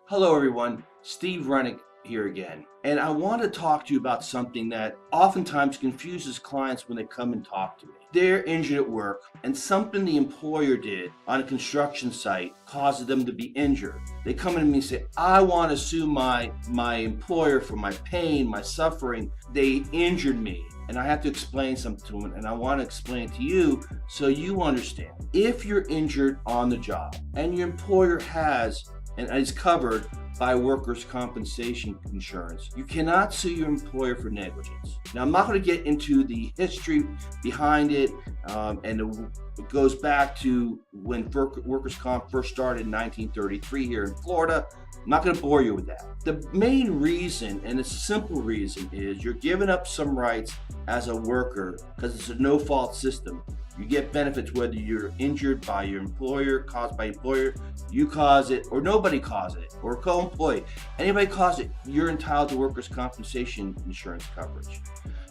Hello everyone, Steve Rennick here again. And I want to talk to you about something that oftentimes confuses clients when they come and talk to me. They're injured at work and something the employer did on a construction site causes them to be injured. They come in to me and say, I want to sue my employer for my pain, my suffering. They injured me. And I have to explain something to them, and I want to explain it to you so you understand. If you're injured on the job and your employer has and is covered by workers' compensation insurance, you cannot sue your employer for negligence. Now, I'm not going to get into the history behind it, and it goes back to when workers' comp first started in 1933 here in Florida. I'm not going to bore you with that. The main reason, and it's a simple reason, is you're giving up some rights as a worker because it's a no-fault system. You get benefits whether you're injured by your employer, caused by employer, you cause it, or nobody caused it, or a co-employee. Anybody caused it, you're entitled to workers' compensation insurance coverage.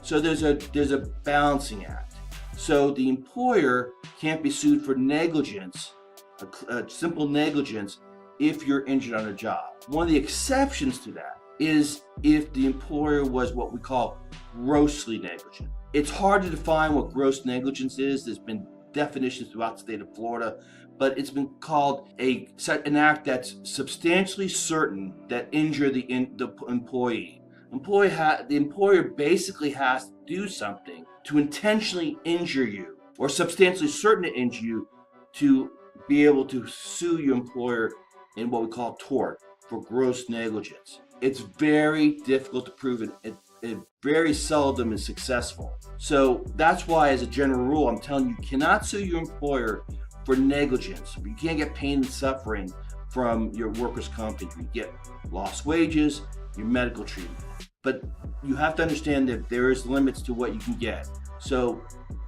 So there's a balancing act. So the employer can't be sued for negligence, a simple negligence, if you're injured on a job. One of the exceptions to that is if the employer was what we call grossly negligent. It's hard to define what gross negligence is. There's been definitions throughout the state of Florida, but it's been called an act that's substantially certain that injure the employee. The employer basically has to do something to intentionally injure you, or substantially certain to injure you, to be able to sue your employer in what we call tort for gross negligence. It's very difficult to prove, and it very seldom is successful. So that's why, as a general rule, I'm telling you, you cannot sue your employer for negligence. You can't get pain and suffering from your workers' comp injury. You get lost wages, your medical treatment. But you have to understand that there is limits to what you can get. So,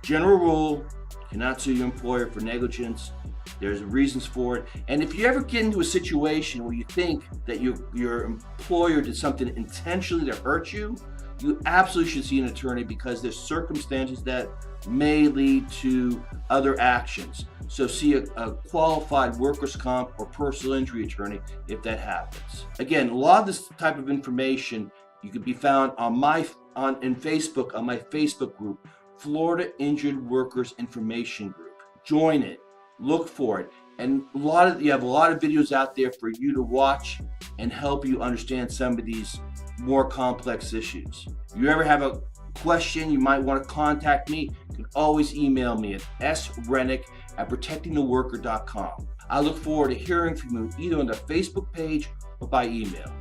general rule, you cannot sue your employer for negligence. There's reasons for it. And if you ever get into a situation where you think that your employer did something intentionally to hurt you, you absolutely should see an attorney, because there's circumstances that may lead to other actions. So see a qualified workers' comp or personal injury attorney if that happens. Again, a lot of this type of information you can be found in Facebook, on my Facebook group, Florida Injured Workers Information Group. Join it. Look for it, and you have a lot of videos out there for you to watch and help you understand some of these more complex issues. If you ever have a question, you might want to contact me. You can always email me at srennick@protectingtheworker.com. I look forward to hearing from you either on the Facebook page or by email.